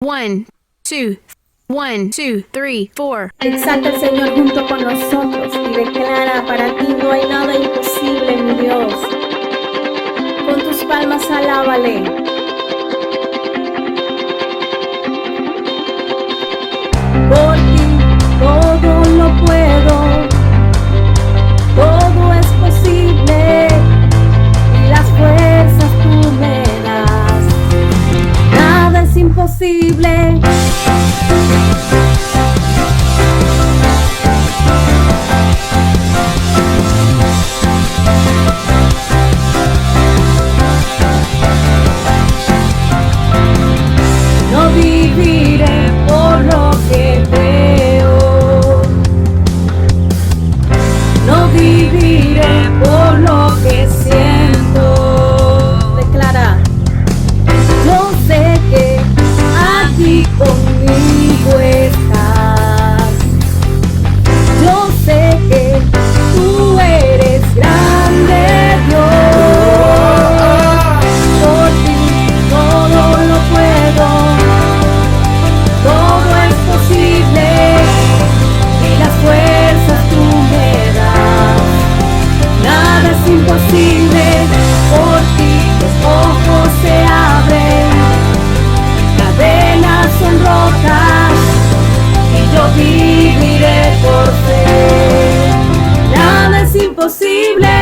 One, two, 1, 2, 3, 4. Exalta al Señor junto con nosotros y declara: para ti no hay nada imposible, mi Dios. Con tus palmas alábale. Por ti todo lo puedo, todo es posible y las fuerzas tú me das. Nada es imposible. No viviré por lo que veo, no viviré por lo que siento. Declara: yo sé que aquí conmigo estás, yo sé que tú eres grande, Dios. Por ti todo lo puedo, todo es posible y las fuerzas tú me das. Nada es imposible, por ti los ojos se abren, cadenas son rotas y yo viviré por fe. Nada es imposible.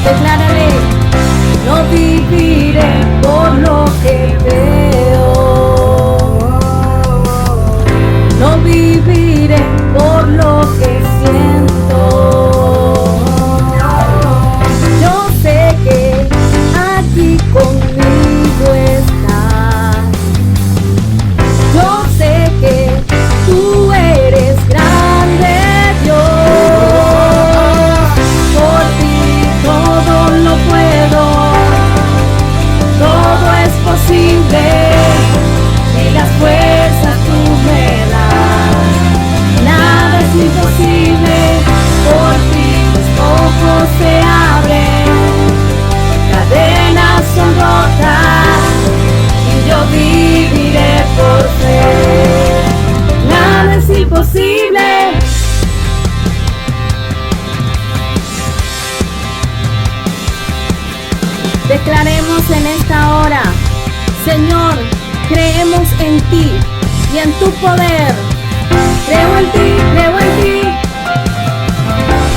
Declárale: no viviré por lo que veo, no viviré por lo que siento. Yo sé que aquí conmigo estás, yo sé que tú eres grande, Dios. Por ti todo lo puedo, todo es posible y las fuerzas tú me das. Nada es imposible, por ti los ojos se abren, cadenas son rotas y yo viviré por fe. Nada es imposible. Declaremos en esta hora: Señor, creemos en ti y en tu poder. Creo en ti, creo en ti,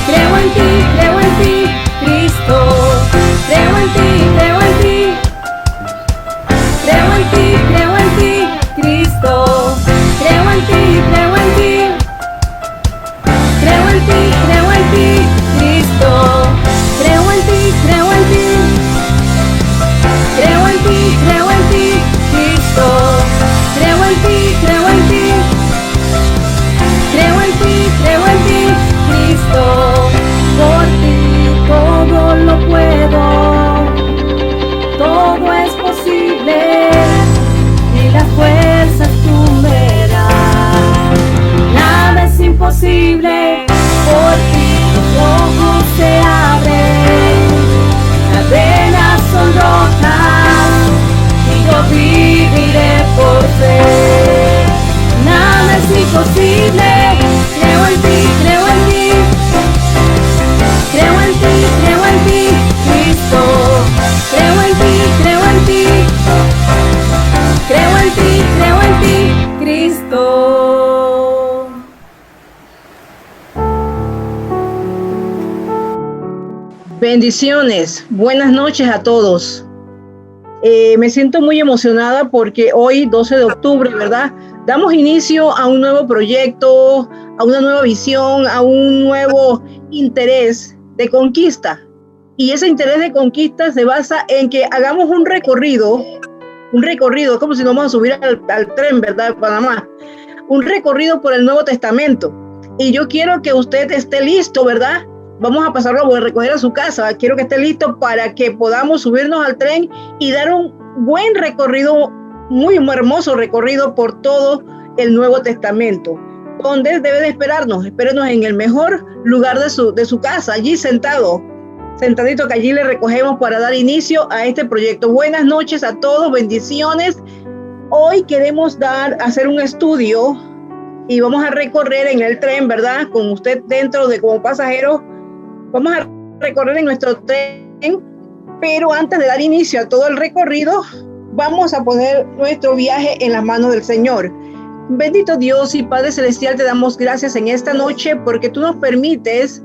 creo en ti, creo en ti, Cristo. Creo en ti, creo en ti, creo en ti, creo en ti, Cristo. Creo en ti, creo en ti, creo en ti, creo en ti, Cristo. Creo en ti, creo en ti. Creo en ti, creo en ti, Cristo. Creo en ti, creo en ti. Creo en ti, creo en ti, Cristo. Por ti todo lo puedo, todo es posible y las fuerzas tú me das. Nada es imposible, por ti los ojos se abren, cadenas son rotas y yo viviré por fe. Nada es imposible. Creo en ti, creo en ti, creo en ti, creo en ti, Cristo. Creo en ti, creo en ti, creo en ti, creo en ti, Cristo. Bendiciones, buenas noches a todos. Me siento muy emocionada porque hoy, 12 de octubre, ¿verdad? Damos inicio a un nuevo proyecto, a una nueva visión, a un nuevo interés de conquista. Y ese interés de conquista se basa en que hagamos un recorrido, como si nos vamos a subir al tren, ¿verdad? De Panamá. Un recorrido por el Nuevo Testamento. Y yo quiero que usted esté listo, ¿verdad? Vamos a pasarlo a recoger a su casa. Quiero que esté listo para que podamos subirnos al tren y dar un buen recorrido muy hermoso recorrido por todo el Nuevo Testamento, donde debe de esperarnos en el mejor lugar de su casa, allí sentadito, que allí le recogemos para dar inicio a este proyecto. Buenas noches a todos, bendiciones. Hoy queremos hacer un estudio y vamos a recorrer en el tren, ¿verdad? Con usted dentro de como pasajero, vamos a recorrer en nuestro tren, pero antes de dar inicio a todo el recorrido, vamos a poner nuestro viaje en las manos del Señor. Bendito Dios y Padre Celestial, te damos gracias en esta noche porque tú nos permites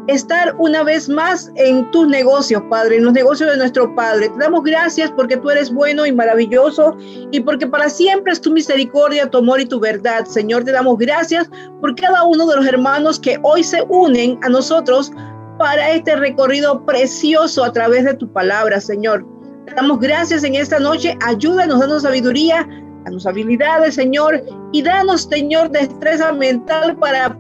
estar una vez más en tus negocios, Padre, en los negocios de nuestro Padre. Te damos gracias porque tú eres bueno y maravilloso y porque para siempre es tu misericordia, tu amor y tu verdad. Señor, te damos gracias por cada uno de los hermanos que hoy se unen a nosotros para este recorrido precioso a través de tu palabra, Señor. Te damos gracias en esta noche. Ayúdanos, danos sabiduría, danos habilidades, Señor, y danos, Señor, destreza mental para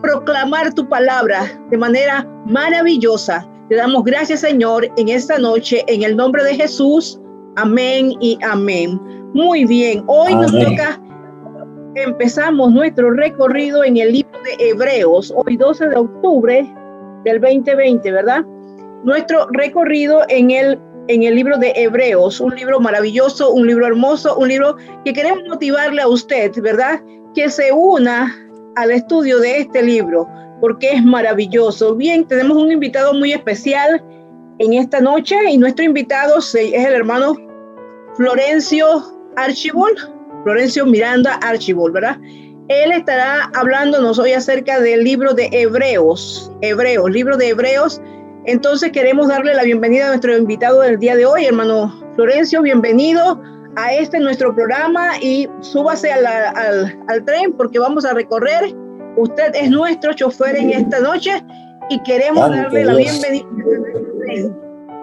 proclamar tu palabra de manera maravillosa. Te damos gracias, Señor, en esta noche, en el nombre de Jesús. Amén y amén. Muy bien, hoy amén. Nos toca, empezamos nuestro recorrido en el libro de Hebreos, hoy 12 de octubre del 2020, ¿verdad? Nuestro recorrido en el libro de Hebreos, un libro maravilloso, un libro hermoso, un libro que queremos motivarle a usted, ¿verdad? Que se una al estudio de este libro, porque es maravilloso. Bien, tenemos un invitado muy especial en esta noche y nuestro invitado es el hermano Florencio Miranda Archibald, ¿verdad? Él estará hablándonos hoy acerca del libro de libro de Hebreos. Entonces queremos darle la bienvenida a nuestro invitado del día de hoy, hermano Florencio, bienvenido a nuestro programa y súbase al tren porque vamos a recorrer. Usted es nuestro chofer en esta noche y queremos darle la bienvenida.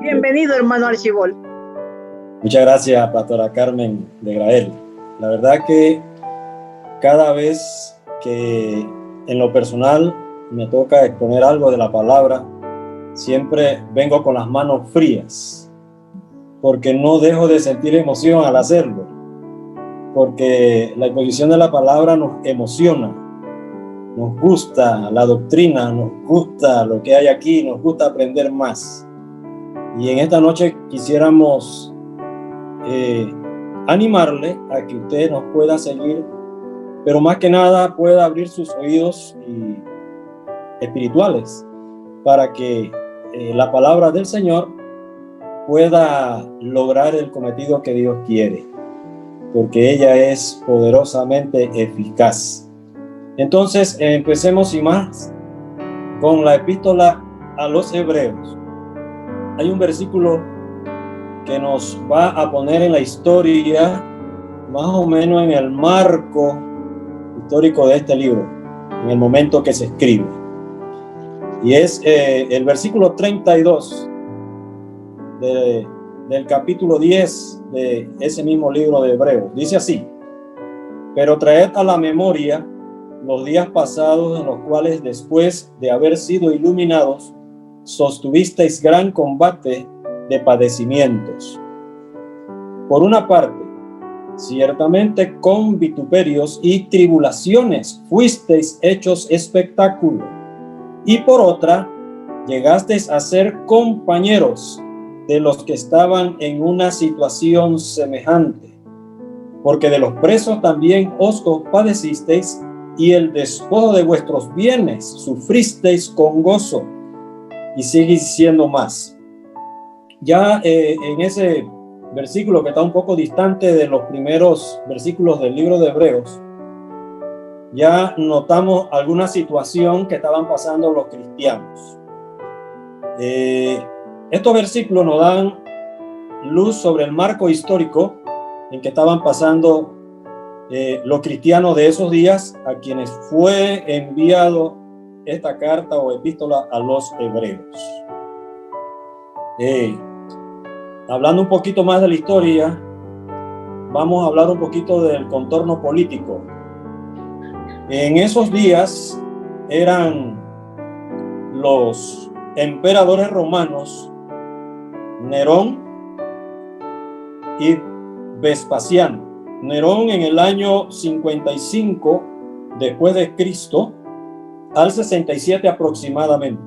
Bienvenido, hermano Archibald. Muchas gracias, pastora Carmen de Grael. La verdad que cada vez que en lo personal me toca exponer algo de la palabra, siempre vengo con las manos frías, porque no dejo de sentir emoción al hacerlo, porque la exposición de la palabra nos emociona, nos gusta la doctrina, nos gusta lo que hay aquí, nos gusta aprender más. Y en esta noche quisiéramos animarle a que usted nos pueda seguir, pero más que nada pueda abrir sus oídos espirituales para que la palabra del Señor pueda lograr el cometido que Dios quiere, porque ella es poderosamente eficaz. Entonces, empecemos sin más con la epístola a los Hebreos. Hay un versículo que nos va a poner en la historia, más o menos en el marco histórico de este libro, en el momento que se escribe. Y es el versículo 32 del capítulo 10 de ese mismo libro de Hebreos. Dice así: pero traed a la memoria los días pasados en los cuales, después de haber sido iluminados, sostuvisteis gran combate de padecimientos. Por una parte, ciertamente con vituperios y tribulaciones fuisteis hechos espectáculo, y por otra, llegasteis a ser compañeros de los que estaban en una situación semejante, porque de los presos también os compadecisteis, y el despojo de vuestros bienes sufristeis con gozo. Y sigue diciendo más. Ya en ese versículo que está un poco distante de los primeros versículos del libro de Hebreos, ya notamos alguna situación que estaban pasando los cristianos. Estos versículos nos dan luz sobre el marco histórico en que estaban pasando los cristianos de esos días, a quienes fue enviado esta carta o epístola a los Hebreos. Hablando un poquito más de la historia, vamos a hablar un poquito del contorno político. En esos días eran los emperadores romanos Nerón y Vespasiano. Nerón en el año 55 después de Cristo al 67 aproximadamente,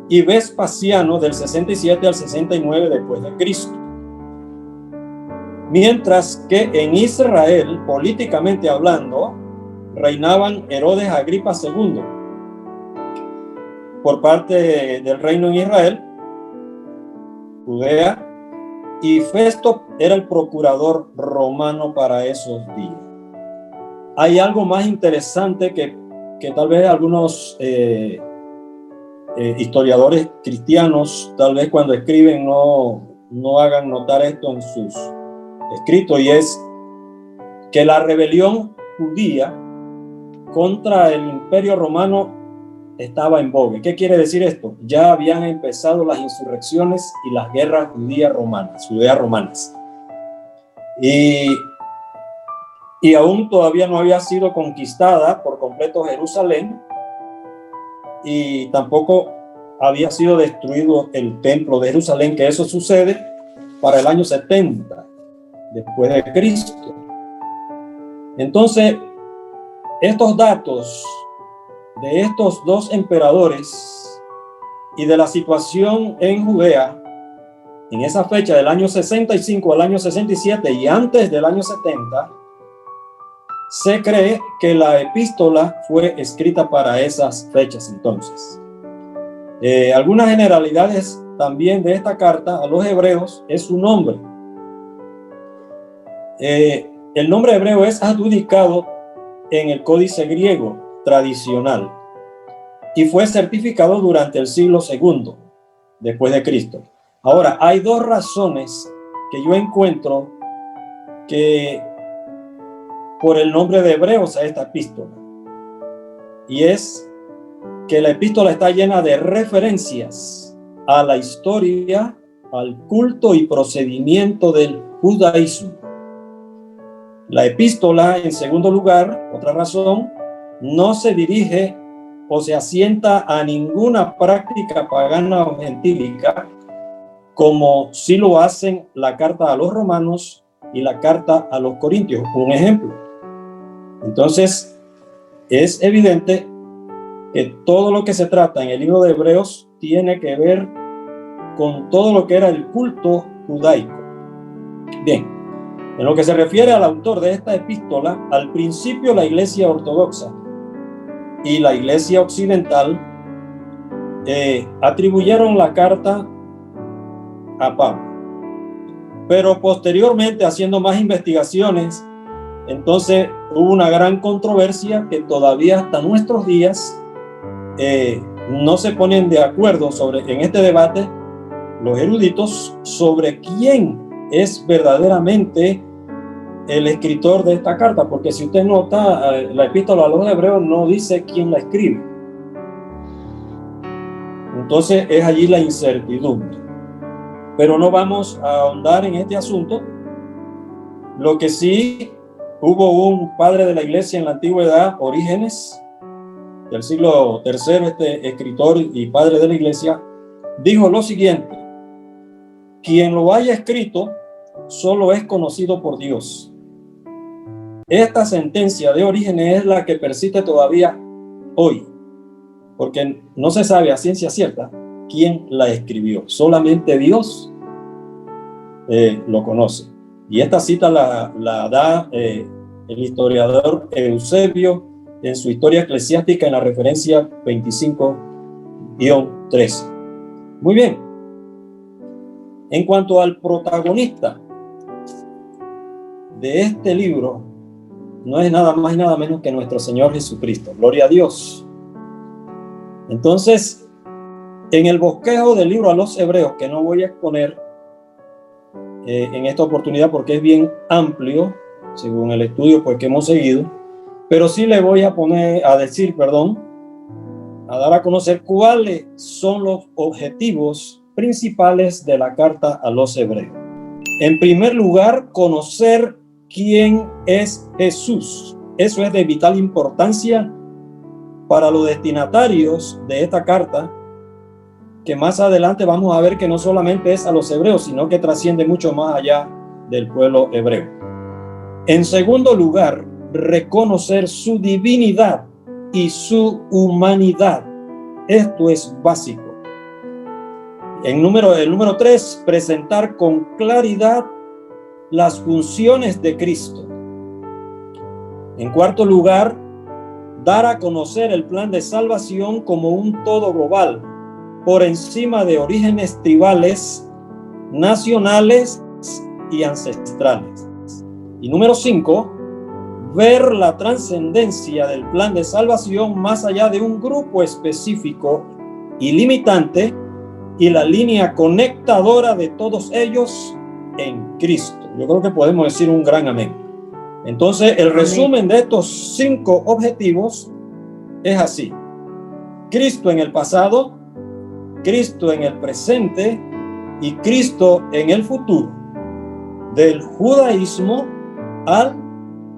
y Vespasiano del 67 al 69 después de Cristo. Mientras que en Israel, políticamente hablando, reinaban Herodes Agripa II por parte del reino en Israel, Judea, y Festo era el procurador romano para esos días. Hay algo más interesante que tal vez algunos historiadores cristianos, tal vez cuando escriben no hagan notar esto en sus escritos, y es que la rebelión judía contra el imperio romano estaba en boga. ¿Qué quiere decir esto? Ya habían empezado las insurrecciones y las guerras judías romanas. Y aún todavía no había sido conquistada por completo Jerusalén, y tampoco había sido destruido el templo de Jerusalén, que eso sucede para el año 70 después de Cristo. Entonces, estos datos de estos dos emperadores y de la situación en Judea en esa fecha del año 65 al año 67 y antes del año 70, se cree que la epístola fue escrita para esas fechas entonces. Algunas generalidades también de esta carta a los hebreos es su nombre. El nombre hebreo es adjudicado en el códice griego tradicional y fue certificado durante el siglo II después de Cristo. Ahora, hay dos razones que yo encuentro que por el nombre de Hebreos a esta epístola, y es que la epístola está llena de referencias a la historia, al culto y procedimiento del judaísmo. La epístola, en segundo lugar, otra razón, no se dirige o se asienta a ninguna práctica pagana o gentílica, como sí lo hacen la carta a los romanos y la carta a los corintios, un ejemplo. Entonces, es evidente que todo lo que se trata en el libro de Hebreos tiene que ver con todo lo que era el culto judaico. Bien, en lo que se refiere al autor de esta epístola, al principio la Iglesia ortodoxa y la Iglesia occidental atribuyeron la carta a Pablo, pero posteriormente, haciendo más investigaciones, entonces hubo una gran controversia que todavía hasta nuestros días no se ponen de acuerdo en este debate los eruditos sobre quién es verdaderamente el escritor de esta carta, porque si usted nota, la epístola a los hebreos no dice quién la escribe. Entonces es allí la incertidumbre. Pero no vamos a ahondar en este asunto. Lo que sí, hubo un padre de la iglesia en la antigüedad, Orígenes, del siglo III, este escritor y padre de la iglesia, dijo lo siguiente: quien lo haya escrito solo es conocido por Dios. Esta sentencia de Orígenes es la que persiste todavía hoy, porque no se sabe a ciencia cierta quién la escribió. Solamente Dios lo conoce. Y esta cita la da el historiador Eusebio en su Historia Eclesiástica en la referencia 25-13. Muy bien. En cuanto al protagonista de este libro, no es nada más y nada menos que nuestro Señor Jesucristo. Gloria a Dios. Entonces, en el bosquejo del libro a los hebreos, que no voy a exponer en esta oportunidad porque es bien amplio, según el estudio pues, que hemos seguido, pero sí le voy a dar a conocer cuáles son los objetivos principales de la carta a los hebreos. En primer lugar, conocer quién es Jesús. Eso es de vital importancia para los destinatarios de esta carta, que más adelante vamos a ver que no solamente es a los hebreos, sino que trasciende mucho más allá del pueblo hebreo. En segundo lugar, reconocer su divinidad y su humanidad. Esto es básico. El número 3, presentar con claridad las funciones de Cristo. En cuarto lugar, dar a conocer el plan de salvación como un todo global, por encima de orígenes tribales, nacionales y ancestrales. Y número 5, ver la trascendencia del plan de salvación más allá de un grupo específico y limitante y la línea conectadora de todos ellos en Cristo. Yo creo que podemos decir un gran amén. Entonces, el resumen de estos 5 objetivos es así: Cristo en el pasado, Cristo en el presente y Cristo en el futuro. Del judaísmo al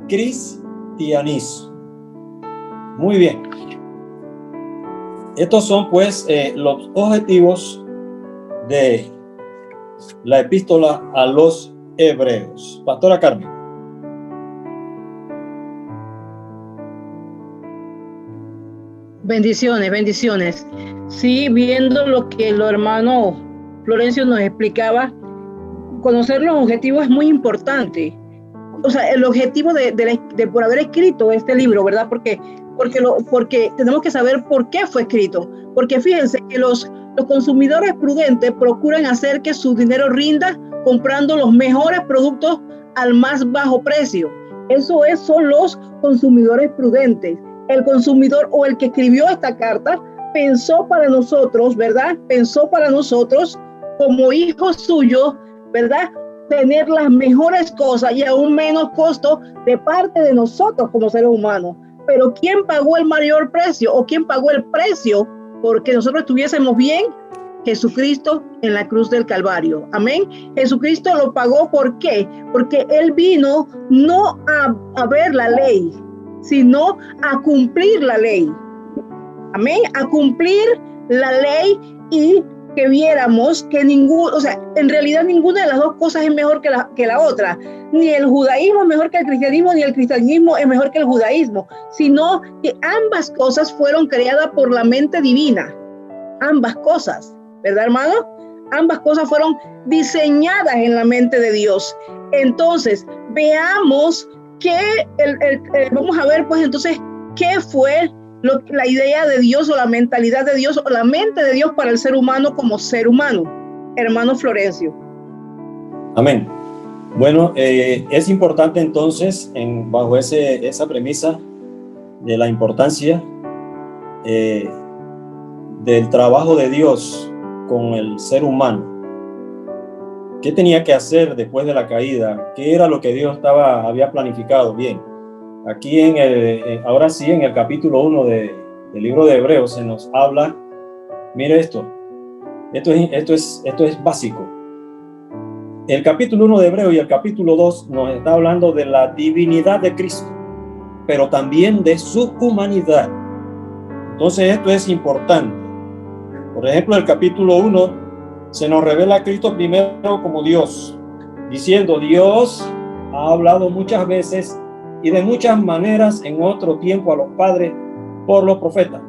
cristianismo. Muy bien. Estos son pues los objetivos de la epístola a los hebreos. Pastora Carmen. Bendiciones, bendiciones. Sí, viendo lo que el hermano Florencio nos explicaba, conocer los objetivos es muy importante. O sea, el objetivo de por haber escrito este libro, ¿verdad? Porque tenemos que saber por qué fue escrito. Porque fíjense que los consumidores prudentes procuran hacer que su dinero rinda comprando los mejores productos al más bajo precio. Son los consumidores prudentes. El consumidor o el que escribió esta carta pensó para nosotros, ¿verdad? Pensó para nosotros como hijos suyos, ¿verdad? Tener las mejores cosas y a un menos costo de parte de nosotros como seres humanos. Pero ¿quién pagó el mayor precio o quién pagó el precio porque nosotros estuviésemos bien? Jesucristo en la cruz del Calvario. Amén. Jesucristo lo pagó. ¿Por qué? Porque Él vino no a ver la ley, sino a cumplir la ley. Amén. A cumplir la ley y que viéramos que en realidad ninguna de las dos cosas es mejor que la otra. Ni el judaísmo es mejor que el cristianismo, ni el cristianismo es mejor que el judaísmo, sino que ambas cosas fueron creadas por la mente divina. Ambas cosas, ¿verdad, hermano? Ambas cosas fueron diseñadas en la mente de Dios. Entonces, veamos vamos a ver, pues entonces, ¿qué fue la idea de Dios o la mentalidad de Dios o la mente de Dios para el ser humano como ser humano? Hermano Florencio. Amén. Bueno, es importante entonces, bajo esa premisa de la importancia del trabajo de Dios con el ser humano. ¿Qué tenía que hacer después de la caída? ¿Qué era lo que Dios había planificado? Bien, aquí ahora sí, en el capítulo 1 del libro de Hebreos se nos habla, mire esto es básico. El capítulo 1 de Hebreos y el capítulo 2 nos está hablando de la divinidad de Cristo, pero también de su humanidad. Entonces esto es importante. Por ejemplo, el capítulo 1 se nos revela a Cristo primero como Dios, diciendo: Dios ha hablado muchas veces y de muchas maneras en otro tiempo a los padres por los profetas.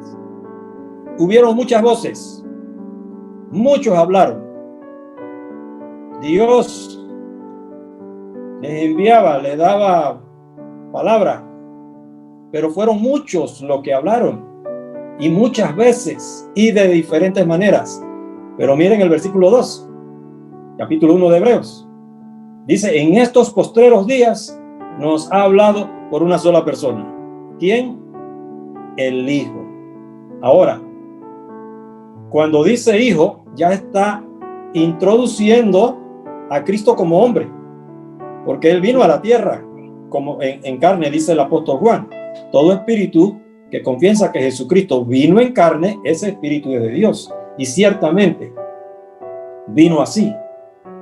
Hubieron muchas voces, muchos hablaron. Dios les enviaba, les daba palabra, pero fueron muchos los que hablaron y muchas veces y de diferentes maneras. Pero miren el versículo 2, capítulo 1 de Hebreos. Dice: en estos postreros días nos ha hablado por una sola persona. ¿Quién? El Hijo. Ahora, cuando dice Hijo, ya está introduciendo a Cristo como hombre, porque Él vino a la tierra como en carne, dice el apóstol Juan. Todo espíritu que confiesa que Jesucristo vino en carne, ese espíritu es de Dios. Y ciertamente vino así.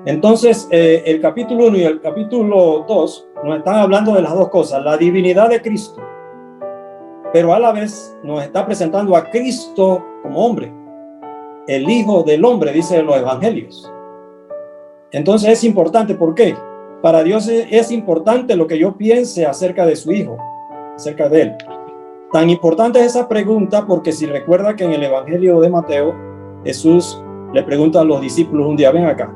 Entonces, el capítulo 1 y el capítulo 2 nos están hablando de las dos cosas: la divinidad de Cristo, pero a la vez nos está presentando a Cristo como hombre, el Hijo del Hombre, dice en los evangelios. Entonces es importante. ¿Por qué? Para Dios es importante lo que yo piense acerca de su Hijo, acerca de Él. Tan importante es esa pregunta porque si recuerda que en el Evangelio de Mateo, Jesús le pregunta a los discípulos un día, ven acá.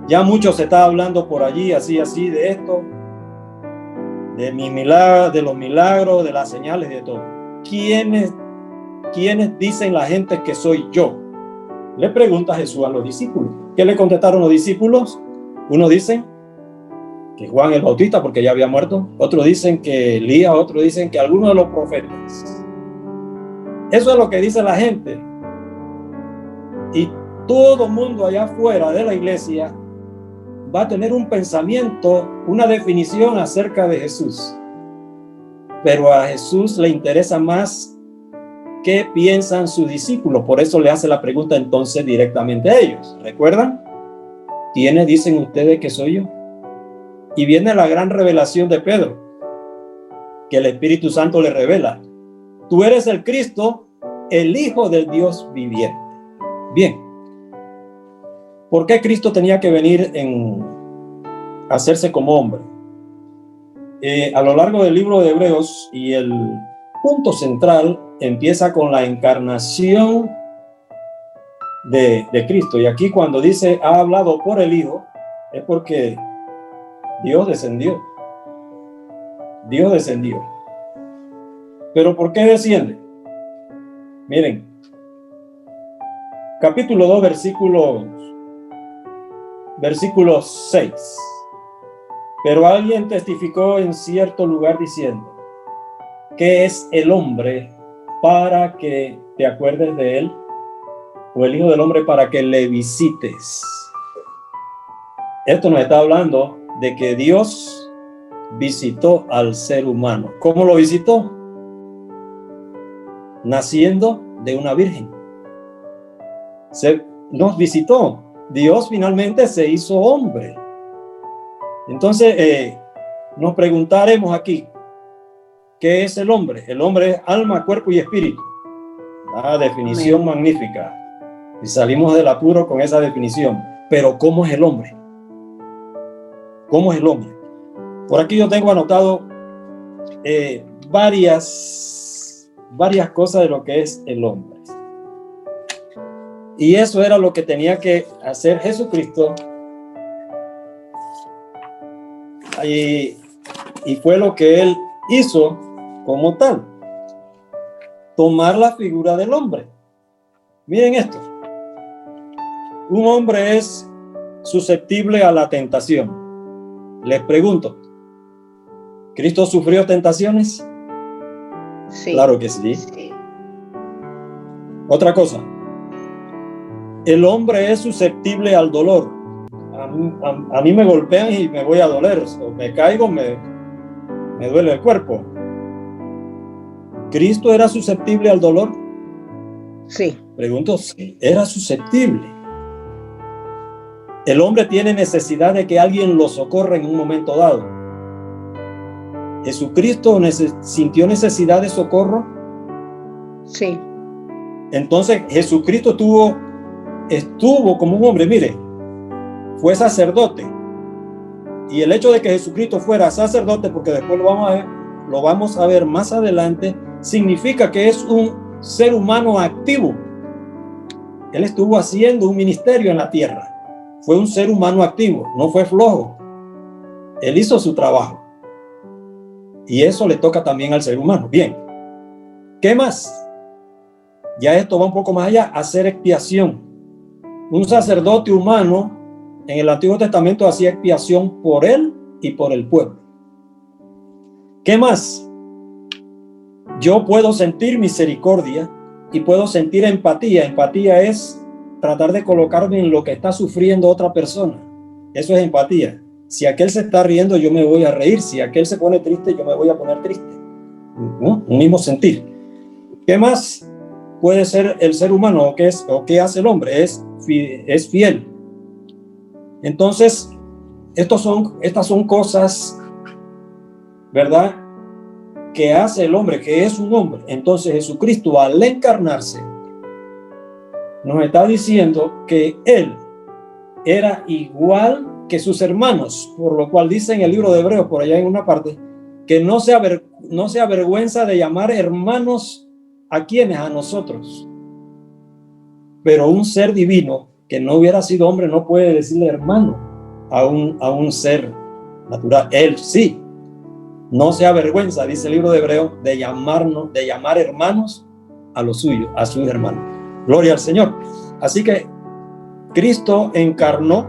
Ya mucho se está hablando por allí, así, de esto, de mis milagros, de los milagros, de las señales, de todo. ¿Quiénes dicen la gente que soy yo? Le pregunta Jesús a los discípulos. ¿Qué le contestaron los discípulos? Unos dicen que Juan el Bautista porque ya había muerto, otros dicen que Elías, otros dicen que alguno de los profetas. Eso es lo que dice la gente. Y todo mundo allá afuera de la iglesia va a tener un pensamiento, una definición acerca de Jesús. Pero a Jesús le interesa más qué piensan sus discípulos. Por eso le hace la pregunta entonces directamente a ellos. ¿Recuerdan? ¿Quiénes dicen ustedes que soy yo? Y viene la gran revelación de Pedro, que el Espíritu Santo le revela. Tú eres el Cristo, el Hijo del Dios viviente. Bien. ¿Por qué Cristo tenía que venir a hacerse como hombre? A lo largo del libro de Hebreos, y el punto central empieza con la encarnación de Cristo. Y aquí cuando dice, ha hablado por el Hijo, es porque Dios descendió. Dios descendió. ¿Pero por qué desciende? Miren, capítulo 2, versículo 6. Pero alguien testificó en cierto lugar diciendo, ¿qué es el hombre para que te acuerdes de él? O el Hijo del Hombre para que le visites. Esto nos está hablando de que Dios visitó al ser humano. ¿Cómo lo visitó? Naciendo de una virgen. Nos visitó. Dios finalmente se hizo hombre. Entonces, nos preguntaremos aquí, ¿qué es el hombre? El hombre es alma, cuerpo y espíritu. Ah, definición Amén. Magnífica. Y salimos del apuro con esa definición. Pero, ¿cómo es el hombre? ¿Cómo es el hombre? Por aquí yo tengo anotado varias cosas de lo que es el hombre. Y eso era lo que tenía que hacer Jesucristo. Y fue lo que él hizo como tal. Tomar la figura del hombre. Miren esto. Un hombre es susceptible a la tentación. Les pregunto, ¿Cristo sufrió tentaciones? Sí. Claro que sí. Otra cosa, el hombre es susceptible al dolor. A mí me golpean y me voy a doler, o me caigo, me duele el cuerpo. ¿Cristo era susceptible al dolor? Sí. Pregunto, sí, era susceptible. El hombre tiene necesidad de que alguien lo socorra en un momento dado. ¿Jesucristo sintió necesidad de socorro? Sí. Entonces Jesucristo estuvo como un hombre, mire, fue sacerdote. Y el hecho de que Jesucristo fuera sacerdote, porque después lo vamos a ver más adelante, significa que es un ser humano activo. Él estuvo haciendo un ministerio en la tierra. Fue un ser humano activo, no fue flojo. Él hizo su trabajo. Y eso le toca también al ser humano. Bien, ¿qué más? Ya esto va un poco más allá, hacer expiación. Un sacerdote humano en el Antiguo Testamento hacía expiación por él y por el pueblo. ¿Qué más? Yo puedo sentir misericordia y puedo sentir empatía. Empatía es tratar de colocarme en lo que está sufriendo otra persona. Eso es empatía. Si aquel se está riendo, yo me voy a reír. Si aquel se pone triste, yo me voy a poner triste. ¿No? Un mismo sentir. ¿Qué más puede ser el ser humano? ¿O qué hace el hombre? Es fiel. Entonces, estas son cosas, ¿verdad?, que hace el hombre, que es un hombre. Entonces Jesucristo, al encarnarse, nos está diciendo que él era igual que sus hermanos, por lo cual dice en el libro de Hebreos, por allá en una parte, que no se avergüenza de llamar hermanos a quienes, a nosotros. Pero un ser divino que no hubiera sido hombre no puede decirle hermano a un ser natural. Él sí, no se avergüenza, dice el libro de Hebreos, de llamar hermanos a los suyos, a sus hermanos. Gloria al Señor. Así que Cristo encarnó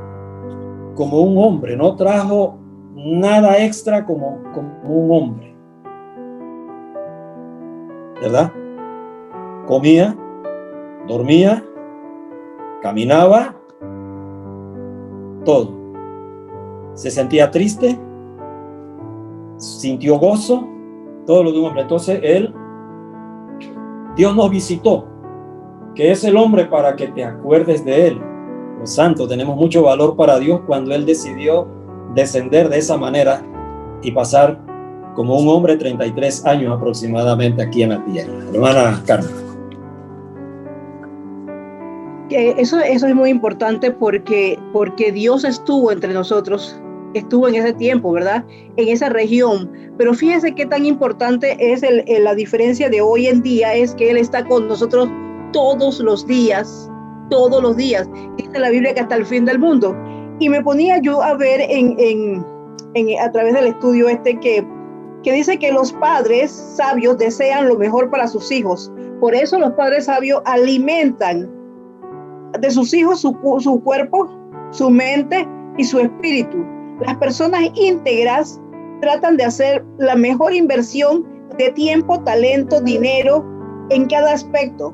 como un hombre, no trajo nada extra como un hombre, ¿verdad? Comía, dormía, caminaba, todo. Se sentía triste, sintió gozo, todo lo de un hombre. Entonces Dios nos visitó, que es el hombre para que te acuerdes de él. Los santos tenemos mucho valor para Dios cuando él decidió descender de esa manera y pasar como un hombre 33 años aproximadamente aquí en la tierra. Hermana Carmen. Eso es muy importante porque Dios estuvo entre nosotros, estuvo en ese tiempo, ¿verdad? En esa región. Pero fíjense qué tan importante es la diferencia de hoy en día, es que Él está con nosotros todos los días. Todos los días. Dice la Biblia que hasta el fin del mundo. Y me ponía yo a ver a través del estudio que dice que los padres sabios desean lo mejor para sus hijos. Por eso los padres sabios alimentan de sus hijos su cuerpo, su mente y su espíritu. Las personas íntegras tratan de hacer la mejor inversión de tiempo, talento, dinero en cada aspecto.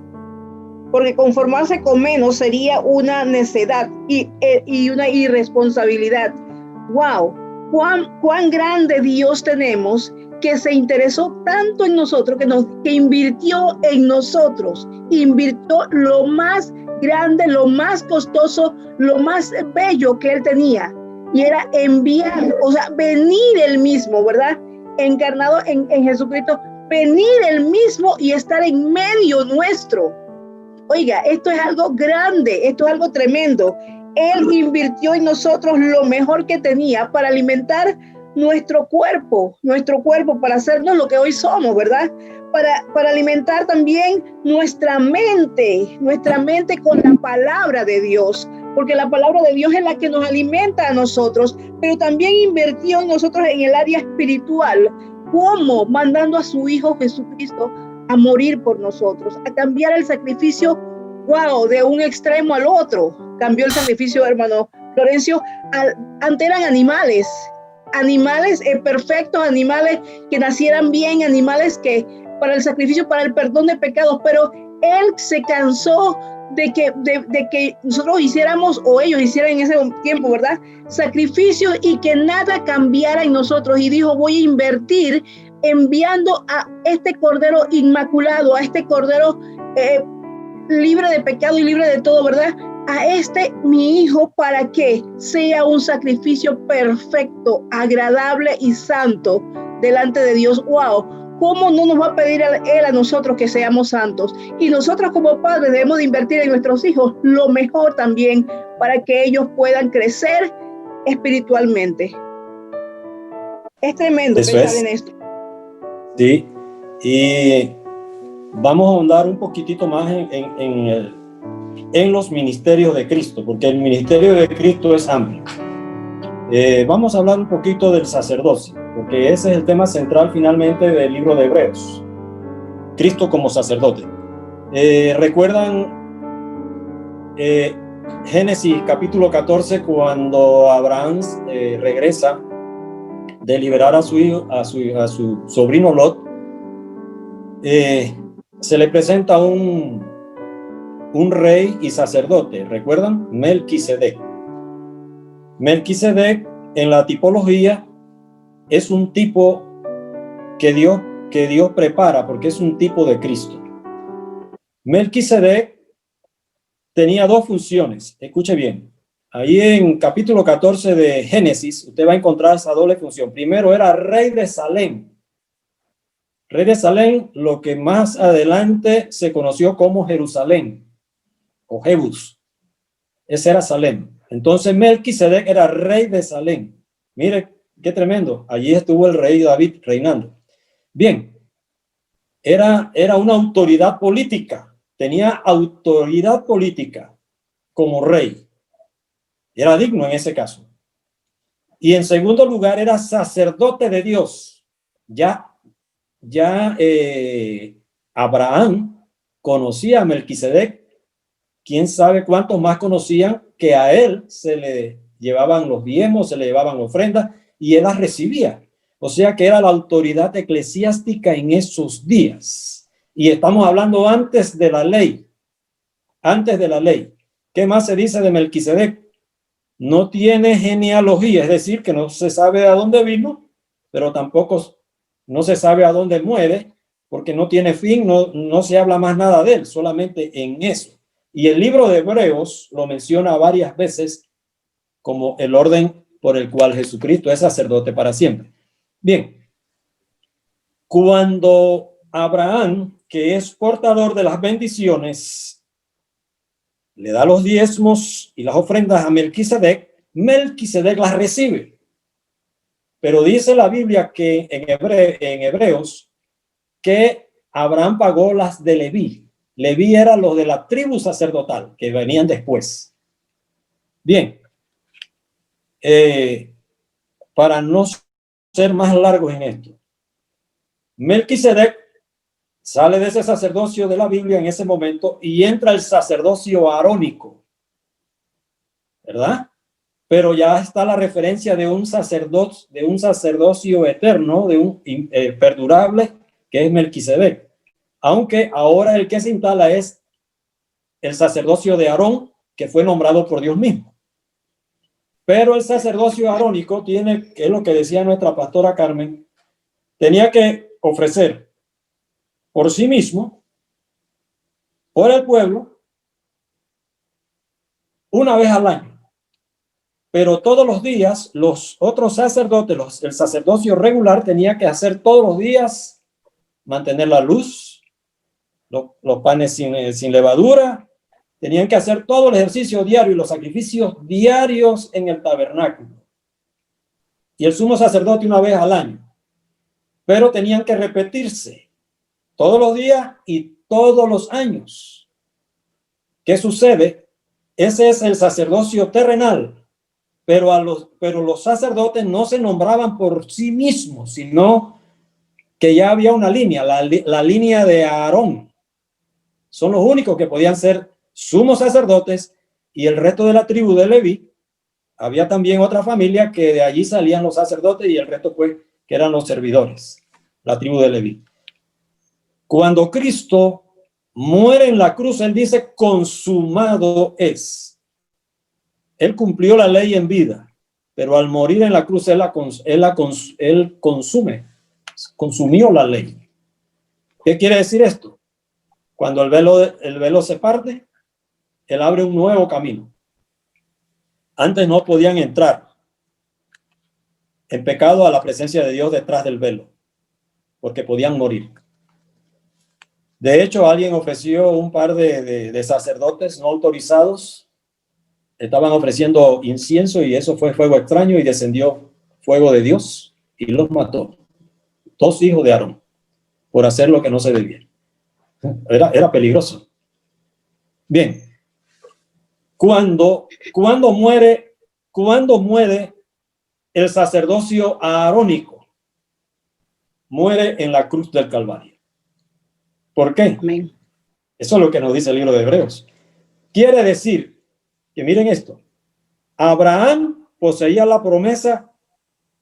Porque conformarse con menos sería una necedad y una irresponsabilidad. ¡Wow! ¿Cuán grande Dios tenemos, que se interesó tanto en nosotros, que invirtió en nosotros, invirtió lo más grande, lo más costoso, lo más bello que Él tenía, y era enviar, o sea, venir Él mismo, ¿verdad? Encarnado en Jesucristo, venir Él mismo y estar en medio nuestro. Oiga, esto es algo grande, esto es algo tremendo. Él invirtió en nosotros lo mejor que tenía para alimentar nuestro cuerpo, para hacernos lo que hoy somos, ¿verdad? Para alimentar también nuestra mente con la palabra de Dios, porque la palabra de Dios es la que nos alimenta a nosotros, pero también invirtió en nosotros en el área espiritual. ¿Cómo? Mandando a su Hijo Jesucristo a morir por nosotros, a cambiar el sacrificio, wow, de un extremo al otro. Cambió el sacrificio, hermano Florencio. Antes eran animales perfectos, animales que nacieran bien, animales que para el sacrificio, para el perdón de pecados, pero Él se cansó de que nosotros hiciéramos, o ellos hicieran en ese tiempo, ¿verdad?, sacrificios, y que nada cambiara en nosotros, y dijo: voy a invertir enviando a este Cordero Inmaculado, a este Cordero libre de pecado y libre de todo, ¿verdad?, a mi Hijo, para que sea un sacrificio perfecto, agradable y santo delante de Dios. ¡Wow! ¿Cómo no nos va a pedir Él a nosotros que seamos santos? Y nosotros como padres debemos de invertir en nuestros hijos lo mejor también, para que ellos puedan crecer espiritualmente. Es tremendo pensar en esto. Sí, y vamos a ahondar un poquitito más en los ministerios de Cristo, porque el ministerio de Cristo es amplio. Vamos a hablar un poquito del sacerdocio, porque ese es el tema central finalmente del libro de Hebreos. Cristo como sacerdote. ¿Recuerdan Génesis capítulo 14, cuando Abraham regresa de liberar a su hijo, a su sobrino Lot? Se le presenta un rey y sacerdote, ¿recuerdan? Melquisedec. Melquisedec, en la tipología, es un tipo que Dios prepara, porque es un tipo de Cristo. Melquisedec tenía dos funciones. Escuche bien. Ahí en capítulo 14 de Génesis, usted va a encontrar esa doble función. Primero era rey de Salem. Rey de Salem, lo que más adelante se conoció como Jerusalén o Jebus. Ese era Salem. Entonces Melquisedec era rey de Salem. Mire qué tremendo. Allí estuvo el rey David reinando. Bien, era una autoridad política. Tenía autoridad política como rey. Era digno en ese caso. Y en segundo lugar, era sacerdote de Dios. Ya Abraham conocía a Melquisedec. Quién sabe cuántos más conocían que a él se le llevaban los diezmos, se le llevaban ofrendas y él las recibía. O sea que era la autoridad eclesiástica en esos días. Y estamos hablando antes de la ley. Antes de la ley. ¿Qué más se dice de Melquisedec? No tiene genealogía, es decir, que no se sabe de dónde vino, pero tampoco no se sabe a dónde muere, porque no tiene fin, no se habla más nada de él, solamente en eso. Y el libro de Hebreos lo menciona varias veces como el orden por el cual Jesucristo es sacerdote para siempre. Bien, cuando Abraham, que es portador de las bendiciones, le da los diezmos y las ofrendas a Melquisedec, Melquisedec las recibe. Pero dice la Biblia que en Hebreos que Abraham pagó las de Leví. Leví era los de la tribu sacerdotal que venían después. Bien, para no ser más largos en esto, Melquisedec sale de ese sacerdocio de la Biblia en ese momento y entra el sacerdocio arónico, ¿verdad? Pero ya está la referencia de un sacerdocio eterno, de un perdurable, que es Melquisedec. Aunque ahora el que se instala es el sacerdocio de Aarón, que fue nombrado por Dios mismo. Pero el sacerdocio arónico tiene, que es lo que decía nuestra pastora Carmen, tenía que ofrecer por sí mismo, por el pueblo, una vez al año. Pero todos los días, los otros sacerdotes, el sacerdocio regular tenía que hacer todos los días, mantener la luz, los panes sin levadura, tenían que hacer todo el ejercicio diario y los sacrificios diarios en el tabernáculo. Y el sumo sacerdote una vez al año. Pero tenían que repetirse todos los días y todos los años. ¿Qué sucede? Ese es el sacerdocio terrenal. Pero los sacerdotes no se nombraban por sí mismos, sino que ya había una línea, la línea de Aarón. Son los únicos que podían ser sumos sacerdotes, y el resto de la tribu de Leví. Había también otra familia que de allí salían los sacerdotes y el resto pues que eran los servidores, la tribu de Leví. Cuando Cristo muere en la cruz, él dice consumado es. Él cumplió la ley en vida, pero al morir en la cruz él consumió la ley. ¿Qué quiere decir esto? Cuando el velo se parte, él abre un nuevo camino. Antes no podían entrar en pecado a la presencia de Dios detrás del velo, porque podían morir. De hecho, alguien ofreció un par de sacerdotes no autorizados. Estaban ofreciendo incienso y eso fue fuego extraño y descendió fuego de Dios y los mató. 2 hijos de Aarón por hacer lo que no se debía. Era peligroso. Bien. Cuando muere el sacerdocio aarónico, muere en la cruz del Calvario. ¿Por qué? Amén. Eso es lo que nos dice el libro de Hebreos. Quiere decir que miren esto, Abraham poseía la promesa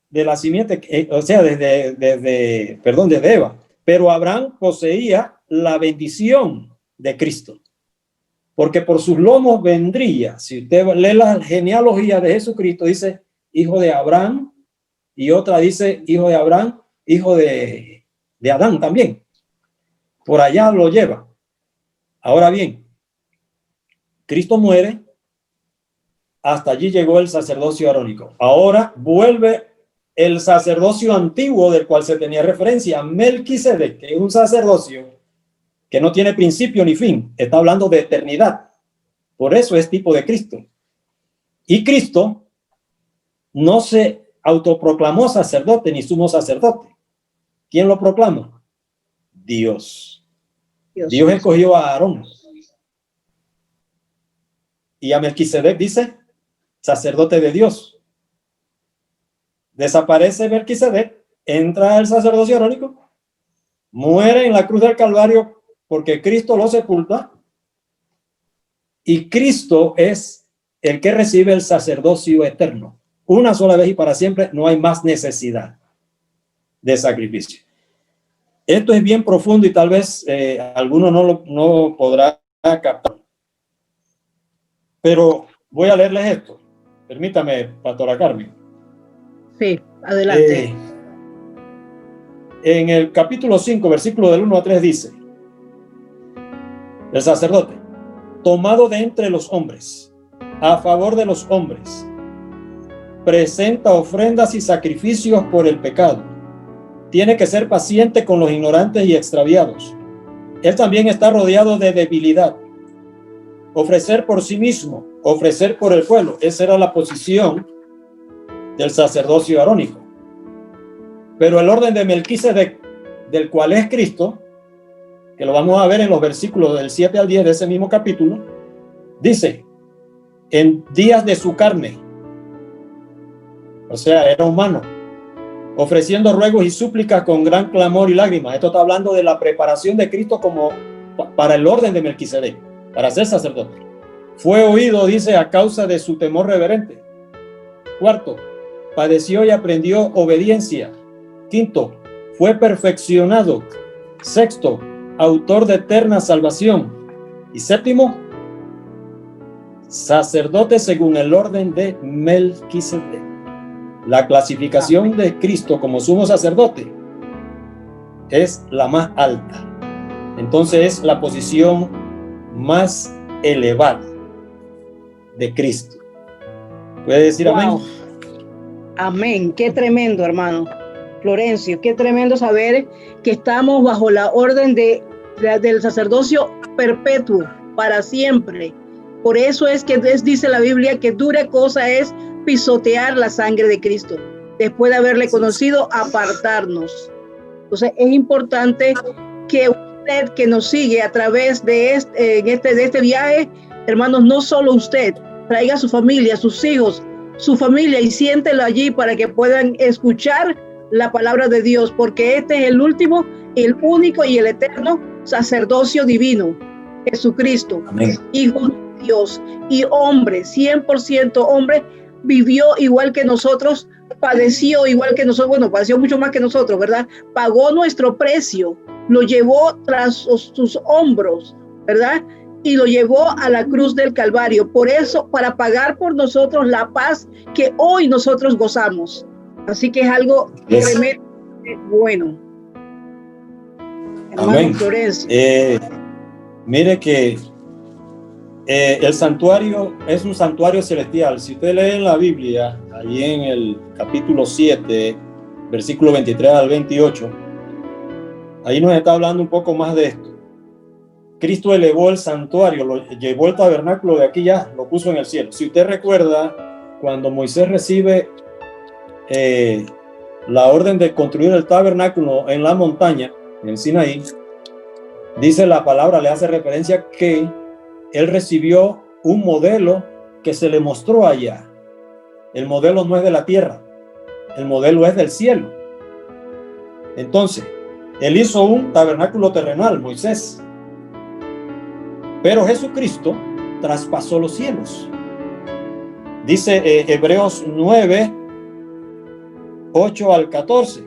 de la simiente, o sea, desde Eva, pero Abraham poseía la bendición de Cristo, porque por sus lomos vendría, si usted lee la genealogía de Jesucristo, dice hijo de Abraham, y otra dice hijo de Abraham, hijo de Adán también, por allá lo lleva. Ahora bien, Cristo muere. Hasta allí llegó el sacerdocio arónico. Ahora vuelve el sacerdocio antiguo del cual se tenía referencia, Melquisedec, que es un sacerdocio que no tiene principio ni fin. Está hablando de eternidad. Por eso es tipo de Cristo. Y Cristo no se autoproclamó sacerdote ni sumo sacerdote. ¿Quién lo proclamó? Dios. Dios escogió a Aarón. Y a Melquisedec dice, sacerdote de Dios. Desaparece Melquisedec, entra el sacerdocio arónico, muere en la cruz del Calvario porque Cristo lo sepulta, y Cristo es el que recibe el sacerdocio eterno. Una sola vez y para siempre, no hay más necesidad de sacrificio. Esto es bien profundo y tal vez alguno no podrá captar. Pero voy a leerles esto. Permítame, Pastora Carmen. Sí, adelante. En el capítulo 5, versículo del 1 a 3 dice, el sacerdote, tomado de entre los hombres, a favor de los hombres, presenta ofrendas y sacrificios por el pecado. Tiene que ser paciente con los ignorantes y extraviados. Él también está rodeado de debilidad. Ofrecer por sí mismo, ofrecer por el pueblo. Esa era la posición del sacerdocio arónico. Pero el orden de Melquisedec, del cual es Cristo, que lo vamos a ver en los versículos del 7 al 10 de ese mismo capítulo, dice, en días de su carne, o sea, era humano, ofreciendo ruegos y súplicas con gran clamor y lágrimas. Esto está hablando de la preparación de Cristo como para el orden de Melquisedec, para ser sacerdote. Fue oído, dice, a causa de su temor reverente. Cuarto, padeció y aprendió obediencia. Quinto, fue perfeccionado. Sexto, autor de eterna salvación. Y séptimo, sacerdote según el orden de Melquisedec. La clasificación de Cristo como sumo sacerdote es la más alta. Entonces es la posición más elevada de Cristo. ¿Puede decir amén? Amén. Qué tremendo, hermano Florencio. Qué tremendo saber que estamos bajo la orden del sacerdocio perpetuo para siempre. Por eso es que dice la Biblia que dura cosa es pisotear la sangre de Cristo. Después de haberle conocido, apartarnos. Entonces es importante que usted que nos sigue a través de este viaje, hermanos, no solo usted, traiga a su familia, sus hijos, su familia y siéntelo allí para que puedan escuchar la palabra de Dios, porque este es el último, el único y el eterno sacerdocio divino, Jesucristo. Amén. Hijo de Dios y hombre, 100% hombre, vivió igual que nosotros, padeció igual que nosotros, bueno, padeció mucho más que nosotros, ¿verdad? Pagó nuestro precio, lo llevó tras sus hombros, ¿verdad? Y lo llevó a la cruz del Calvario. Por eso, para pagar por nosotros la paz que hoy nosotros gozamos. Así que es algo tremendo, bueno. Amén. Mire que el santuario es un santuario celestial. Si usted lee en la Biblia, ahí en el capítulo 7, versículo 23 al 28, ahí nos está hablando un poco más de esto. Cristo elevó el santuario, lo llevó el tabernáculo de aquí ya, lo puso en el cielo. Si usted recuerda, cuando Moisés recibe la orden de construir el tabernáculo en la montaña, en Sinaí, dice la palabra, le hace referencia que él recibió un modelo que se le mostró allá. El modelo no es de la tierra, el modelo es del cielo. Entonces, él hizo un tabernáculo terrenal, Moisés. Pero Jesucristo traspasó los cielos. Dice Hebreos 9, 8 al 14.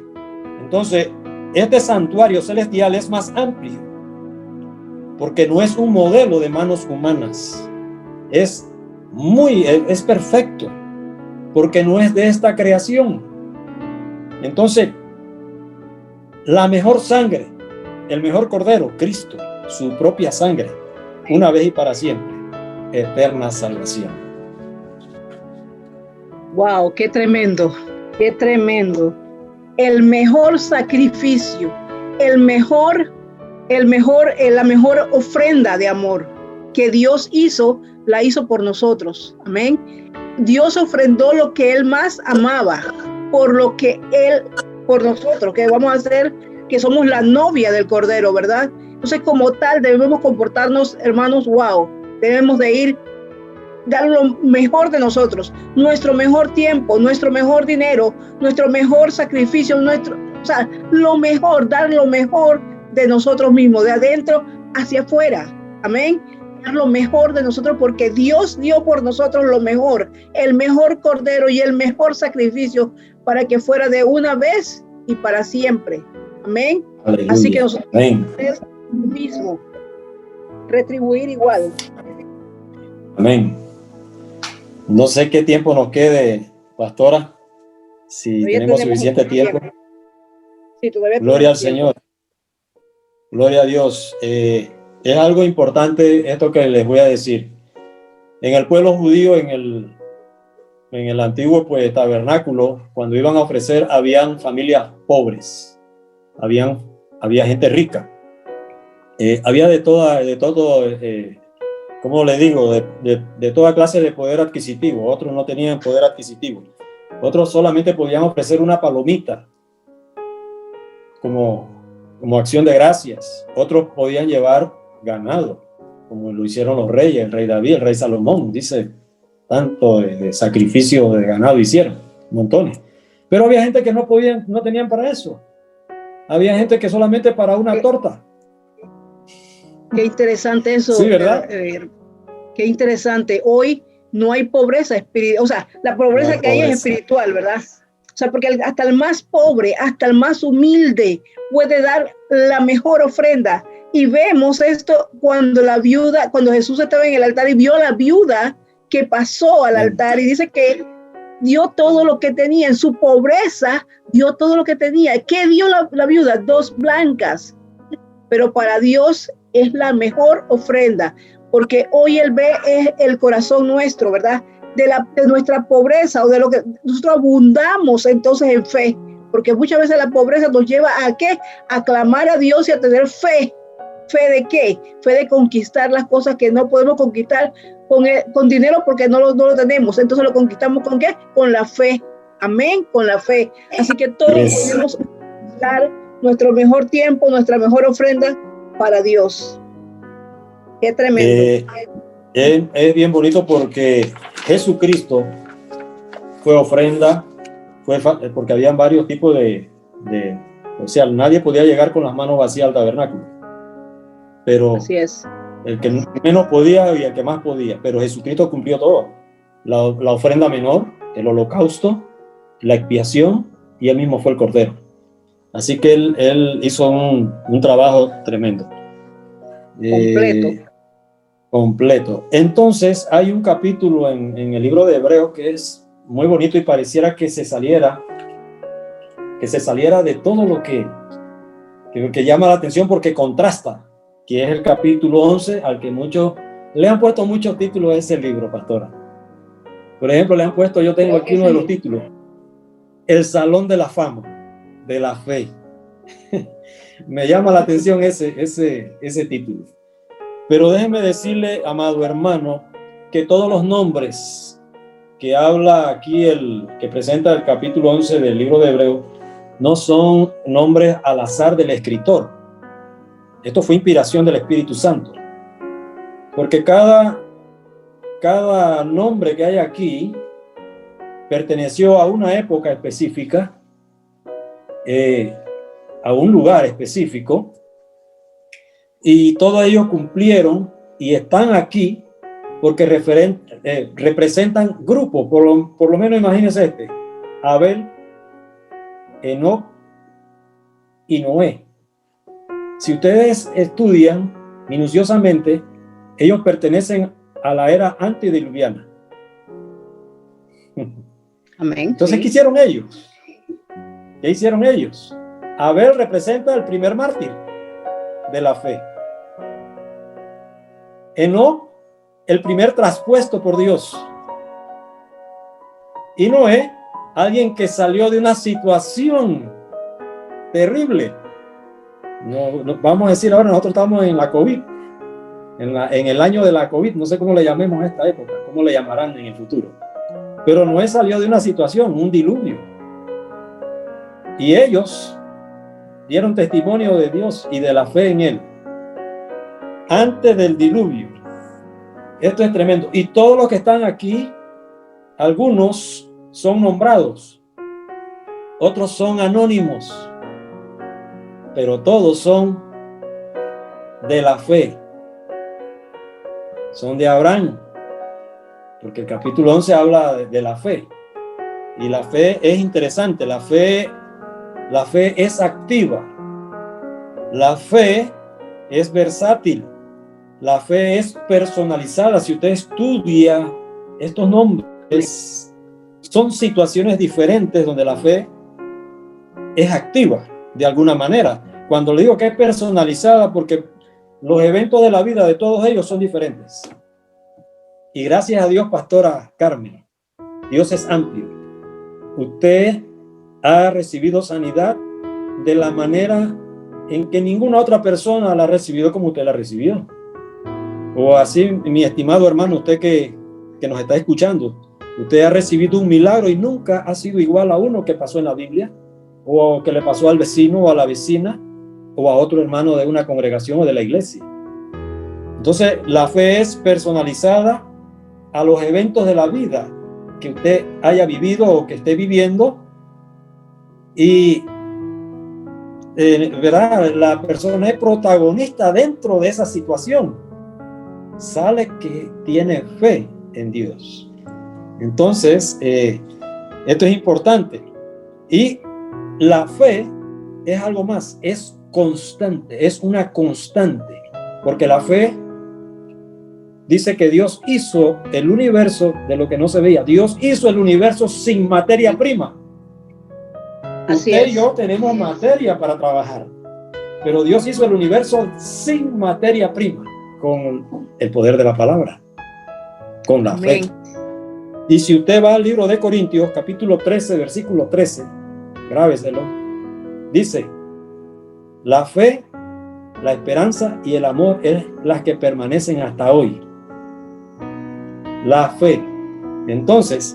Entonces, este santuario celestial es más amplio, porque no es un modelo de manos humanas. Es perfecto, porque no es de esta creación. Entonces, la mejor sangre, el mejor cordero, Cristo, su propia sangre, una vez y para siempre, eterna salvación. Wow, qué tremendo, qué tremendo. El mejor sacrificio, la mejor ofrenda de amor que Dios hizo, la hizo por nosotros. Amén. Dios ofrendó lo que Él más amaba, por lo que Él, por nosotros, que vamos a hacer, que somos la novia del Cordero, ¿verdad? Entonces, como tal, debemos comportarnos, hermanos, wow, debemos de ir, dar lo mejor de nosotros, nuestro mejor tiempo, nuestro mejor dinero, nuestro mejor sacrificio, o sea, lo mejor, dar lo mejor de nosotros mismos, de adentro hacia afuera, amén. Dar lo mejor de nosotros porque Dios dio por nosotros lo mejor, el mejor cordero y el mejor sacrificio para que fuera de una vez y para siempre, amén. Aleluya. Así que nosotros Amén. mismo retribuir igual. Amén. No sé qué tiempo nos quede, pastora, si Todavía tenemos tenemos suficiente tiempo. Sí, todavía Gloria al tenemos tiempo. Señor. Gloria a Dios. Es algo importante esto que les voy a decir. En el pueblo judío, en el antiguo pues, tabernáculo, cuando iban a ofrecer, habían familias pobres, había gente rica, había de todo, ¿cómo le digo? De toda clase de poder adquisitivo. Otros no tenían poder adquisitivo. Otros solamente podían ofrecer una palomita como acción de gracias. Otros podían llevar ganado, como lo hicieron los reyes, el rey David, el rey Salomón, dice, tanto de sacrificio de ganado hicieron, montones. Pero había gente que no tenían para eso. Había gente que solamente para una torta. Qué interesante eso. Sí, ¿verdad? Qué interesante. Hoy no hay pobreza espiritual, o sea, la pobreza que hay es espiritual, ¿verdad? O sea, porque hasta el más pobre, hasta el más humilde puede dar la mejor ofrenda. Y vemos esto cuando Jesús estaba en el altar y vio a la viuda que pasó al altar y dice que dio todo lo que tenía, en su pobreza dio todo lo que tenía. ¿Qué dio la viuda? 2 blancas. Pero para Dios es la mejor ofrenda, porque hoy Él ve el corazón nuestro, ¿verdad? De nuestra pobreza o de lo que nosotros abundamos entonces en fe, porque muchas veces la pobreza nos lleva ¿a qué? A clamar a Dios y a tener fe. ¿Fe de qué? Fe de conquistar las cosas que no podemos conquistar con dinero porque no lo tenemos. Entonces lo conquistamos ¿con qué? Con la fe. Amén, con la fe. Así que todos podemos dar nuestro mejor tiempo, nuestra mejor ofrenda para Dios. Qué tremendo. Es bien bonito porque Jesucristo fue ofrenda, porque habían varios tipos o sea, nadie podía llegar con las manos vacías al tabernáculo. Pero así es. El que menos podía y el que más podía. Pero Jesucristo cumplió todo. La ofrenda menor, el holocausto, la expiación, y él mismo fue el cordero. Así que él hizo un trabajo tremendo. Completo. Entonces hay un capítulo en el libro de Hebreos que es muy bonito y pareciera que se saliera de todo lo que llama la atención porque contrasta, que es el capítulo 11 al que muchos le han puesto muchos títulos a ese libro, pastora. Por ejemplo, le han puesto, yo tengo aquí uno de los títulos, El Salón de la Fama de la Fe. Me llama la atención ese título. Pero déjeme decirle, amado hermano, que todos los nombres que habla aquí que presenta el capítulo 11 del libro de Hebreos no son nombres al azar del escritor. Esto fue inspiración del Espíritu Santo. Porque cada nombre que hay aquí perteneció a una época específica, a un lugar específico, y todos ellos cumplieron y están aquí porque representan grupos. Por lo menos imagínense Abel, Enoc y Noé. Si ustedes estudian minuciosamente, ellos pertenecen a la era antediluviana. Amén. Entonces, ¿qué hicieron ellos? ¿Qué hicieron ellos? Abel representa el primer mártir de la fe. Enoc, el primer traspuesto por Dios. Y Noé, alguien que salió de una situación terrible. No, vamos a decir ahora, nosotros estamos en la COVID, en el año de la COVID, no sé cómo le llamemos a esta época, cómo le llamarán en el futuro. Pero Noé salió de una situación, un diluvio. Y ellos dieron testimonio de Dios y de la fe en Él antes del diluvio. Esto es tremendo. Y todos los que están aquí, algunos son nombrados, otros son anónimos, pero todos son de la fe. Son de Abraham, porque el capítulo 11 habla de la fe. Y la fe es interesante. La fe es activa. La fe es versátil. La fe es personalizada. Si usted estudia estos nombres, son situaciones diferentes donde la fe es activa de alguna manera. Cuando le digo que es personalizada, porque los eventos de la vida de todos ellos son diferentes. Y gracias a Dios, Pastora Carmen, Dios es amplio. Usted ha recibido sanidad de la manera en que ninguna otra persona la ha recibido como usted la recibió. O así, mi estimado hermano, usted que nos está escuchando, usted ha recibido un milagro y nunca ha sido igual a uno que pasó en la Biblia, o que le pasó al vecino o a la vecina, o a otro hermano de una congregación o de la iglesia. Entonces, la fe es personalizada a los eventos de la vida que usted haya vivido o que esté viviendo, y ¿verdad? La persona es protagonista dentro de esa situación. Sale que tiene fe en Dios. Entonces, esto es importante. Y la fe es algo más, es constante, es una constante, porque la fe dice que Dios hizo el universo de lo que no se veía. Dios hizo el universo sin materia prima. Usted y yo tenemos materia para trabajar, pero Dios hizo el universo sin materia prima, con el poder de la palabra, con la fe. Y si usted va al libro de Corintios, capítulo 13, versículo 13, grábeselo, dice: la fe, la esperanza y el amor es las que permanecen hasta hoy. La fe. Entonces,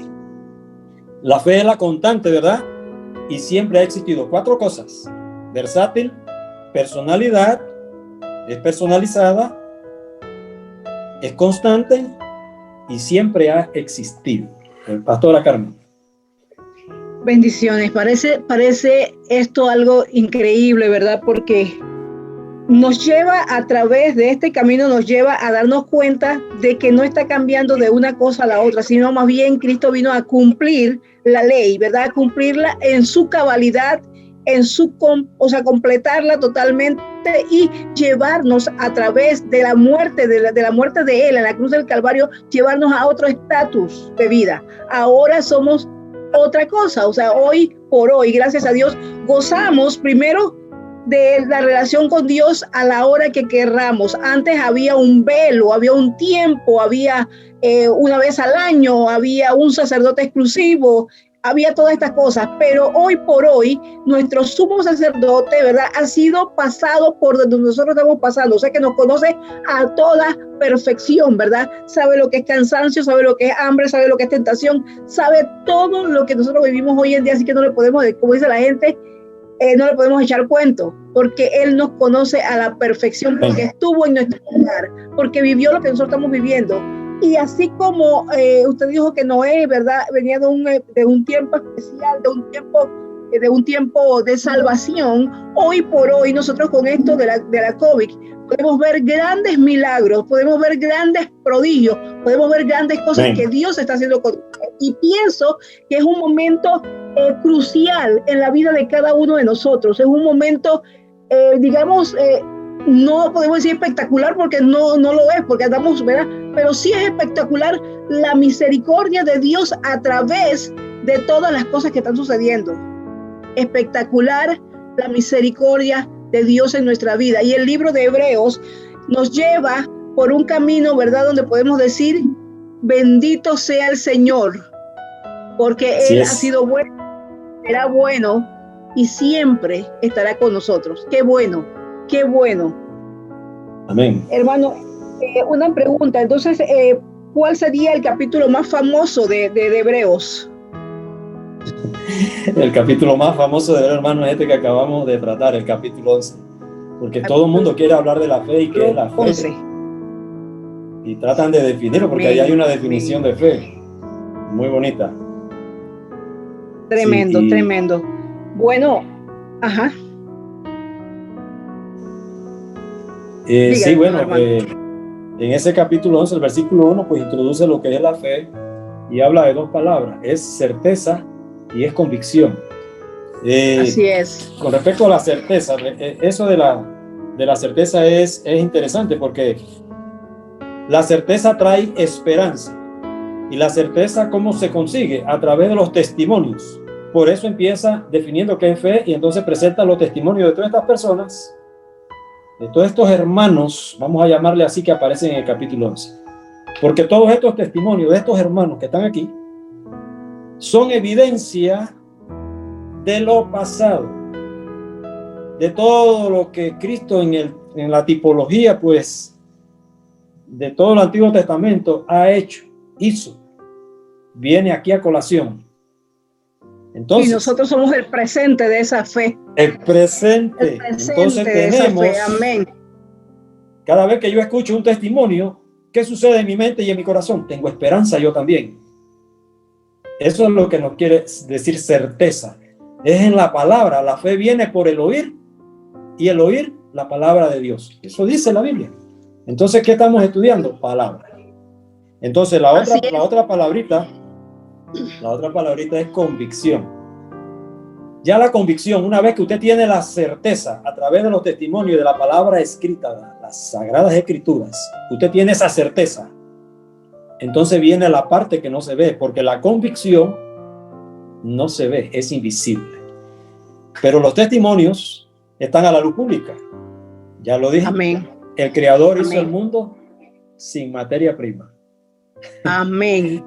la fe es la constante, ¿verdad? Y siempre ha existido. 4 cosas: versátil, personalidad, es personalizada, es constante y siempre ha existido. Pastora Carmen. Bendiciones. Parece esto algo increíble, ¿verdad? Porque nos lleva a través de este camino, nos lleva a darnos cuenta de que no está cambiando de una cosa a la otra, sino más bien Cristo vino a cumplir la ley, ¿verdad? A cumplirla en su cabalidad, completarla totalmente y llevarnos a través de la muerte de Él en la cruz del Calvario, llevarnos a otro estatus de vida. Ahora somos otra cosa, hoy por hoy, gracias a Dios, gozamos primero de la relación con Dios a la hora que querramos. Antes había un velo, había un tiempo, había una vez al año, había un sacerdote exclusivo, había todas estas cosas, pero hoy por hoy nuestro sumo sacerdote, ¿verdad?, ha sido pasado por donde nosotros estamos pasando, o sea que nos conoce a toda perfección, ¿verdad? Sabe lo que es cansancio, sabe lo que es hambre, sabe lo que es tentación, sabe todo lo que nosotros vivimos hoy en día, así que no le podemos, como dice la gente, no le podemos echar cuento, porque Él nos conoce a la perfección, porque estuvo en nuestro lugar, porque vivió lo que nosotros estamos viviendo. Y así como usted dijo que Noé, ¿verdad?, venía de un tiempo especial, de un tiempo de salvación, hoy por hoy nosotros con esto de la COVID podemos ver grandes milagros, podemos ver grandes prodigios, podemos ver grandes cosas que Dios está haciendo con nosotros. Y pienso que es un momento crucial en la vida de cada uno de nosotros. Es un momento, no podemos decir espectacular porque no lo es, porque andamos, ¿verdad? Pero sí es espectacular la misericordia de Dios a través de todas las cosas que están sucediendo. Espectacular la misericordia de Dios en nuestra vida. Y el libro de Hebreos nos lleva por un camino, ¿verdad?, donde podemos decir: bendito sea el Señor, porque Él ha sido bueno, será bueno y siempre estará con nosotros. Qué bueno, qué bueno. Amén. Hermano, una pregunta. Entonces, ¿cuál sería el capítulo más famoso de Hebreos? El capítulo más famoso de Hebreos, hermano, es este que acabamos de tratar, el capítulo 11. Porque todo el mundo quiere hablar de la fe y qué es la fe. 11. Y tratan de definirlo porque ahí hay una definición de fe muy bonita. Tremendo, Sí, tremendo. Bueno, ajá. Sí, bueno, hermano. en ese capítulo 11, el versículo 1, pues introduce lo que es la fe y habla de dos palabras, es certeza y es convicción. Así es. Con respecto a la certeza, eso de la certeza es interesante porque la certeza trae esperanza. Y la certeza, ¿cómo se consigue? A través de los testimonios. Por eso empieza definiendo qué es fe y entonces presenta los testimonios de todas estas personas, de todos estos hermanos, vamos a llamarle así, que aparecen en el capítulo 11. Porque todos estos testimonios de estos hermanos que están aquí son evidencia de lo pasado, de todo lo que Cristo en la tipología, pues, de todo el Antiguo Testamento ha hecho, hizo, viene aquí a colación. Entonces, y nosotros somos el presente de esa fe. El presente. Entonces de tenemos, esa fe. Amén. cada vez que yo escucho un testimonio, ¿qué sucede en mi mente y en mi corazón? Tengo esperanza yo también. Eso es lo que nos quiere decir certeza. Es en la palabra. La fe viene por el oír y el oír la palabra de Dios. Eso dice la Biblia. Entonces, ¿qué estamos estudiando? Palabra. Entonces, la otra palabrita es convicción. Ya la convicción, una vez que usted tiene la certeza a través de los testimonios de la palabra escrita, las sagradas escrituras, usted tiene esa certeza. Entonces viene la parte que no se ve, porque la convicción no se ve, es invisible. Pero los testimonios están a la luz pública. Ya lo dije. Amén. El Creador hizo Amén. el mundo sin materia prima. Amén.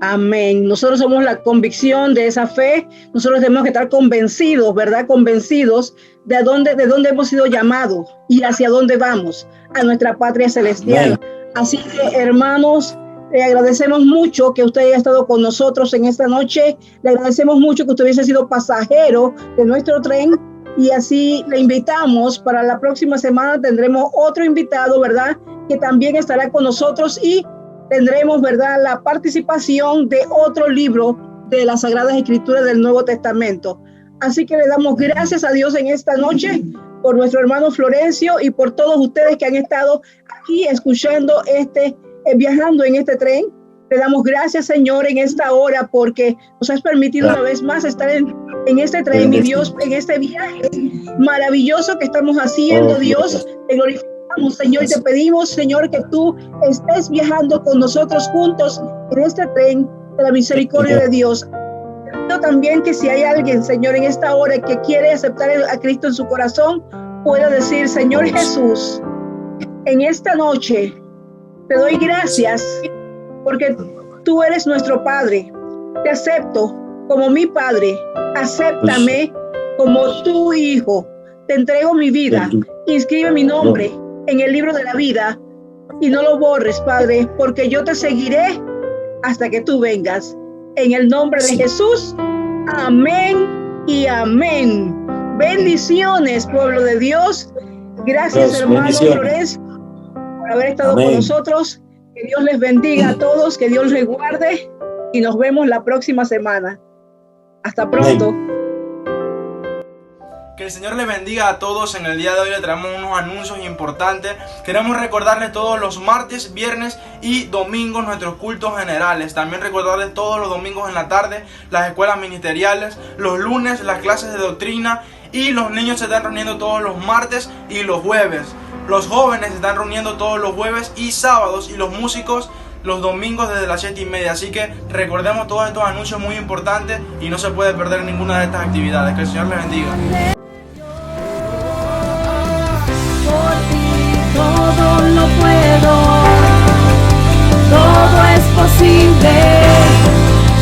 Amén. Nosotros somos la convicción de esa fe. Nosotros tenemos que estar convencidos, ¿verdad? Convencidos de dónde hemos sido llamados y hacia dónde vamos, a nuestra patria celestial. Amén. Así que, hermanos, le agradecemos mucho que usted haya estado con nosotros en esta noche. Le agradecemos mucho que usted hubiese sido pasajero de nuestro tren. Y así le invitamos para la próxima semana. Tendremos otro invitado, ¿verdad? Que también estará con nosotros y tendremos, ¿verdad?, la participación de otro libro de las Sagradas Escrituras del Nuevo Testamento. Así que le damos gracias a Dios en esta noche por nuestro hermano Florencio y por todos ustedes que han estado aquí escuchando viajando en este tren. Le damos gracias, Señor, en esta hora porque nos has permitido una vez más estar en este tren, mi Dios, en este viaje maravilloso que estamos haciendo, Dios. Te glorificamos, Señor, y te pedimos, Señor, que tú estés viajando con nosotros juntos en este tren de la misericordia de Dios. Te pido también que si hay alguien, Señor, en esta hora que quiere aceptar a Cristo en su corazón, pueda decir: Señor Jesús, en esta noche te doy gracias porque tú eres nuestro Padre. Te acepto como mi Padre. Acéptame como tu Hijo. Te entrego mi vida. Inscribe mi nombre en el libro de la vida y no lo borres, Padre, porque yo te seguiré hasta que tú vengas. En el nombre de Jesús. Amén y amén. Bendiciones, pueblo de Dios. Gracias, hermano Florencio, por haber estado con nosotros. Que Dios les bendiga a todos, que Dios les guarde y nos vemos la próxima semana. Hasta pronto. Que el Señor les bendiga a todos. En el día de hoy le traemos unos anuncios importantes. Queremos recordarles todos los martes, viernes y domingos nuestros cultos generales. También recordarles todos los domingos en la tarde las escuelas ministeriales. Los lunes las clases de doctrina. Y los niños se están reuniendo todos los martes y los jueves. Los jóvenes se están reuniendo todos los jueves y sábados. Y los músicos los domingos desde las 7:30. Así que recordemos todos estos anuncios muy importantes y no se puede perder ninguna de estas actividades. Que el Señor les bendiga. Por ti todo lo puedo, todo es posible,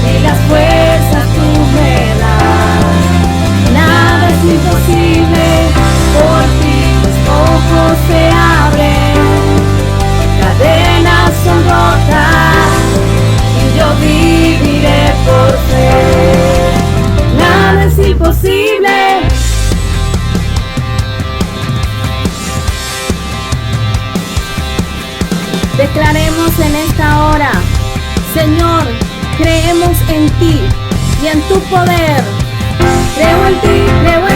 y las fuerzas tú me das, nada es imposible, por ti mis ojos se abren, cadenas son rotas. Declaremos en esta hora, Señor, creemos en ti y en tu poder. Creo en ti, creo